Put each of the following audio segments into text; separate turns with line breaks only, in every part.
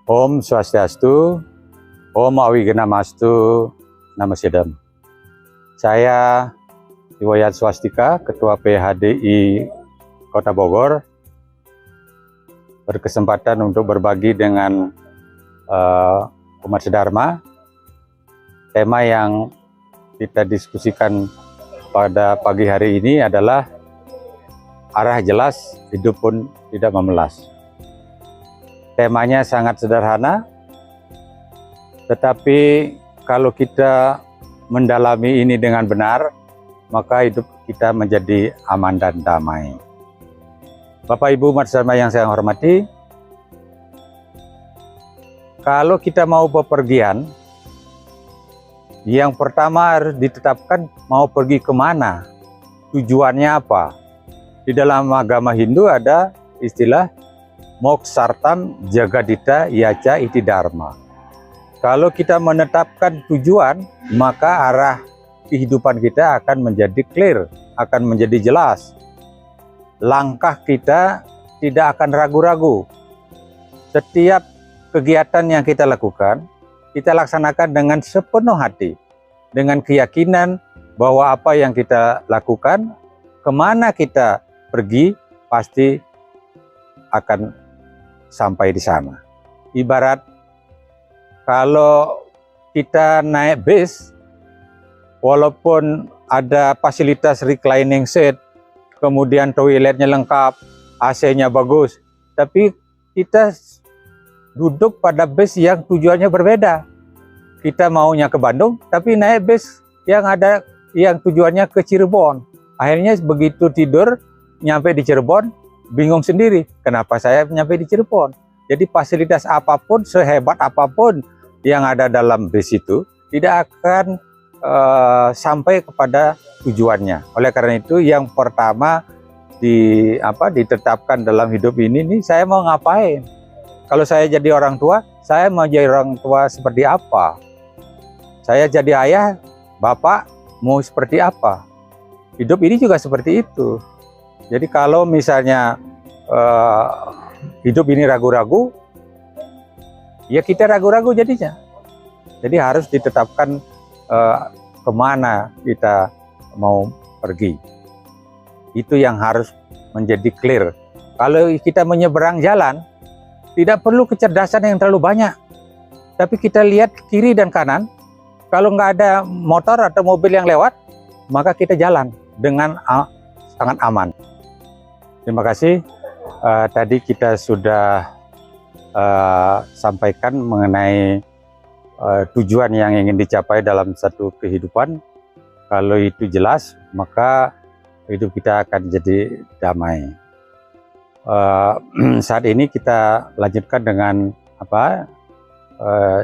Om Swastiastu, Om Awigana-mastu, Namasedam. Saya Iwayat Swastika, Ketua PHDI Kota Bogor, berkesempatan untuk berbagi dengan umat sedharma. Tema yang kita diskusikan pada pagi hari ini adalah arah jelas, hidup pun tidak memelas. Temanya sangat sederhana, tetapi kalau kita mendalami ini dengan benar, maka hidup kita menjadi aman dan damai. Bapak Ibu umat sedharma yang saya hormati, kalau kita mau bepergian, yang pertama harus ditetapkan mau pergi kemana, tujuannya apa. Di dalam agama Hindu ada istilah Moksartam Jagadita Yaca Iti Dharma. Kalau kita menetapkan tujuan, maka arah kehidupan kita akan menjadi clear, akan menjadi jelas. Langkah kita tidak akan ragu-ragu. Setiap kegiatan yang kita lakukan, kita laksanakan dengan sepenuh hati, dengan keyakinan bahwa apa yang kita lakukan, kemana kita pergi, pasti akan sampai di sana. Ibarat kalau kita naik bis, walaupun ada fasilitas reclining seat, kemudian toiletnya lengkap, AC-nya bagus, tapi kita duduk pada bus yang tujuannya berbeda. Kita maunya ke Bandung, tapi naik bus yang tujuannya ke Cirebon. Akhirnya begitu tidur, nyampe di Cirebon, bingung sendiri, kenapa saya nyampe di Cirebon. Jadi fasilitas apapun, sehebat apapun yang ada dalam bus itu, tidak akan sampai kepada tujuannya. Oleh karena itu, yang pertama ditetapkan dalam hidup ini, saya mau ngapain? Kalau saya jadi orang tua, saya mau jadi orang tua seperti apa? Saya jadi ayah, bapak mau seperti apa? Hidup ini juga seperti itu. Jadi kalau misalnya hidup ini ragu-ragu, ya kita ragu-ragu jadinya. Jadi harus ditetapkan kemana kita mau pergi. Itu yang harus menjadi clear. Kalau kita menyeberang jalan, tidak perlu kecerdasan yang terlalu banyak. Tapi kita lihat kiri dan kanan, kalau nggak ada motor atau mobil yang lewat, maka kita jalan dengan sangat aman. Terima kasih. Tadi kita sudah sampaikan mengenai tujuan yang ingin dicapai dalam satu kehidupan. Kalau itu jelas, maka hidup kita akan jadi damai. Saat ini kita lanjutkan dengan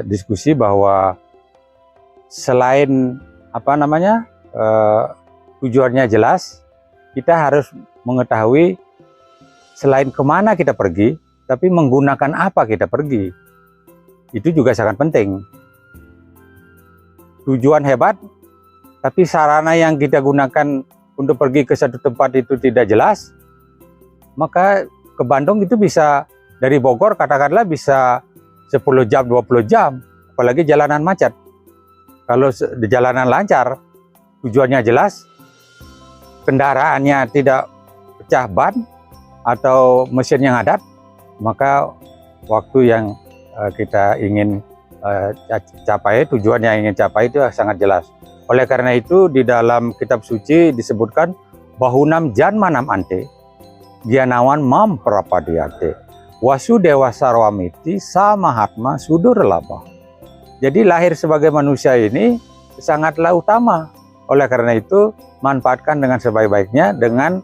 diskusi bahwa selain tujuannya jelas, kita harus mengetahui selain kemana kita pergi, tapi menggunakan apa kita pergi. Itu juga sangat penting. Tujuan hebat, tapi sarana yang kita gunakan untuk pergi ke satu tempat itu tidak jelas, maka ke Bandung itu bisa, dari Bogor katakanlah bisa 10 jam, 20 jam, apalagi jalanan macet. Kalau di jalanan lancar, tujuannya jelas, kendaraannya tidak pecah ban atau mesin yang adat, maka waktu yang kita ingin capai, tujuan yang ingin capai itu sangat jelas. Oleh karena itu di dalam kitab suci disebutkan bahunam janmanam ante Gyanawan mam prapadiyate Wasudewa sarwamiti samahatma sudur laba. Jadi lahir sebagai manusia ini sangatlah utama. Oleh karena itu manfaatkan dengan sebaik-baiknya dengan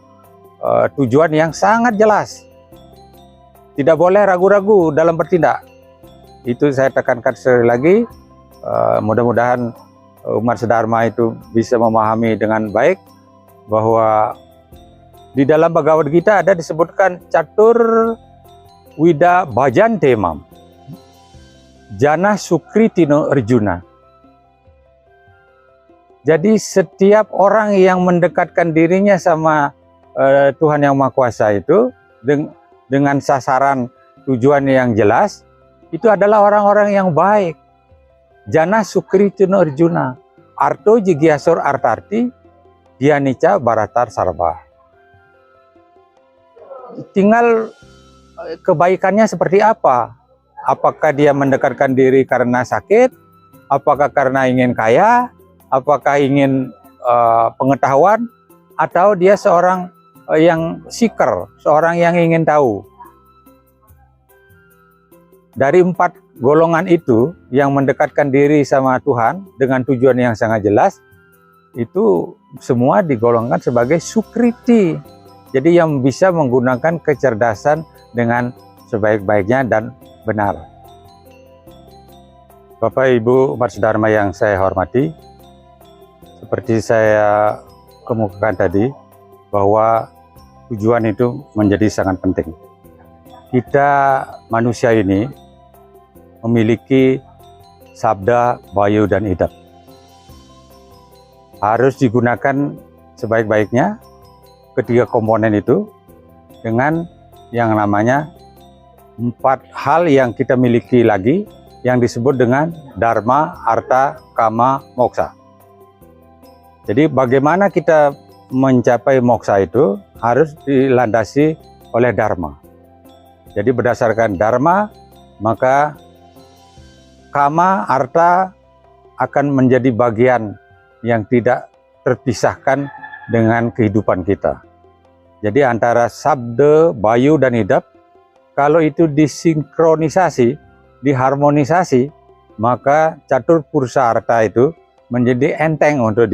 tujuan yang sangat jelas. Tidak boleh ragu-ragu dalam bertindak. Itu saya tekankan sekali lagi. Mudah-mudahan umat sedharma itu bisa memahami dengan baik bahwa di dalam Bhagavad Gita ada disebutkan catur wida bhajan temam jana sukritino Arjuna. Jadi setiap orang yang mendekatkan dirinya sama Tuhan Yang Maha Kuasa itu dengan sasaran tujuan yang jelas, itu adalah orang-orang yang baik. Jana Sukri Cuno Arjuna, Arto Jigyasur Artarti, Dianica Baratar Sarva. Tinggal kebaikannya seperti apa? Apakah dia mendekatkan diri karena sakit? Apakah karena ingin kaya? Apakah ingin pengetahuan? Atau dia seorang yang seeker, seorang yang ingin tahu? Dari 4 golongan itu yang mendekatkan diri sama Tuhan dengan tujuan yang sangat jelas, itu semua digolongkan sebagai sukriti. Jadi yang bisa menggunakan kecerdasan dengan sebaik-baiknya dan benar. Bapak Ibu umat sedharma yang saya hormati, seperti saya kemukakan tadi, bahwa tujuan itu menjadi sangat penting. Kita manusia ini memiliki sabda, bayu, dan idap. Harus digunakan sebaik-baiknya ketiga komponen itu dengan yang namanya 4 hal yang kita miliki lagi yang disebut dengan dharma, arta, kama, moksa. Jadi bagaimana kita mencapai moksa itu harus dilandasi oleh dharma. Jadi berdasarkan dharma, maka kama, arta akan menjadi bagian yang tidak terpisahkan dengan kehidupan kita. Jadi antara sabda, bayu, dan idap, kalau itu disinkronisasi, diharmonisasi, maka catur pursa arta itu menjadi enteng untuk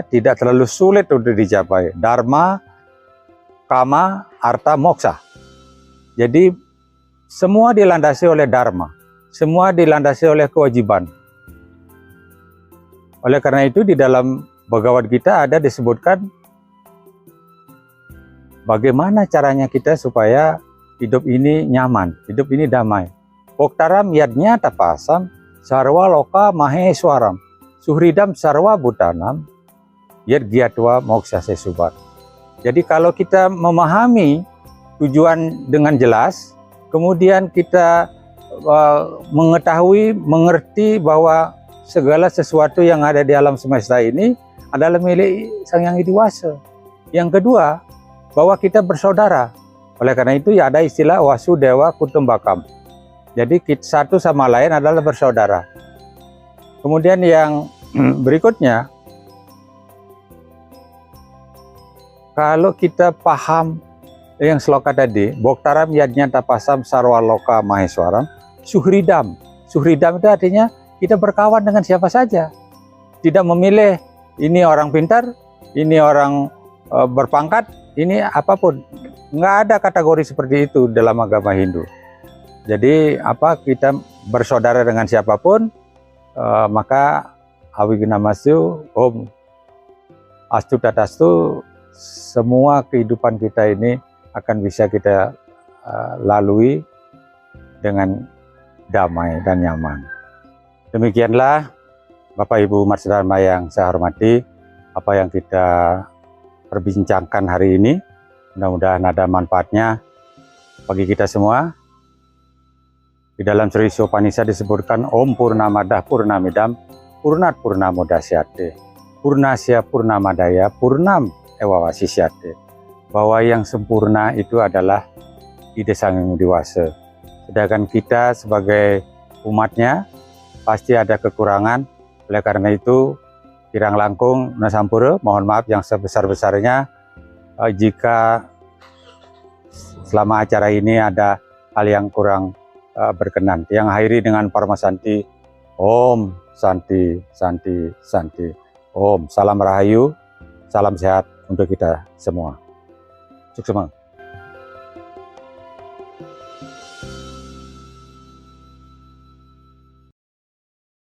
tidak terlalu sulit untuk dicapai. Dharma, kama, arta, moksa. Jadi semua dilandasi oleh dharma, semua dilandasi oleh kewajiban. Oleh karena itu di dalam Bhagavad Gita ada disebutkan bagaimana caranya kita supaya hidup ini nyaman, hidup ini damai. Boktaram yadnya tapasam, sarwa loka maheswaram, suhridam sarwa bhutanam, yad gyatva moksha sesubat. Jadi kalau kita memahami tujuan dengan jelas, kemudian kita mengerti bahwa segala sesuatu yang ada di alam semesta ini adalah milik Sang Yang Widiwasa. Yang kedua, bahwa kita bersaudara. Oleh karena itu ya ada istilah Wasudewa Kutumbakam. Jadi satu sama lain adalah bersaudara. Kemudian yang berikutnya, kalau kita paham yang sloka tadi, Boktaram yadnya tapasam sarwa loka maheswaram, suhridam. Suhridam itu artinya kita berkawan dengan siapa saja. Tidak memilih ini orang pintar, ini orang berpangkat, ini apapun. Nggak ada kategori seperti itu dalam agama Hindu. Jadi kita bersaudara dengan siapapun, maka Awignamastu Om Astu Tatastu, semua kehidupan kita ini akan bisa kita lalui dengan damai dan nyaman. Demikianlah Bapak Ibu umat sedharma yang saya hormati, apa yang kita perbincangkan hari ini. Mudah-mudahan ada manfaatnya bagi kita semua. Di dalam Sri Upanishad disebutkan Om Purnamadah Purnamidam Purnat Purnamodasyate Purnasya Purnamadaya Purnam Ewawasisyate, bahwa yang sempurna itu adalah ide Sang Yang Widiwasa. Sedangkan kita sebagai umatnya pasti ada kekurangan. Oleh karena itu kirang langkung Nasampura, mohon maaf yang sebesar-besarnya jika selama acara ini ada hal yang kurang berkenan. Yang akhiri dengan Parmasanti, Om Santi Santi Santi, Om, salam rahayu, salam sehat untuk kita semua. Sukses.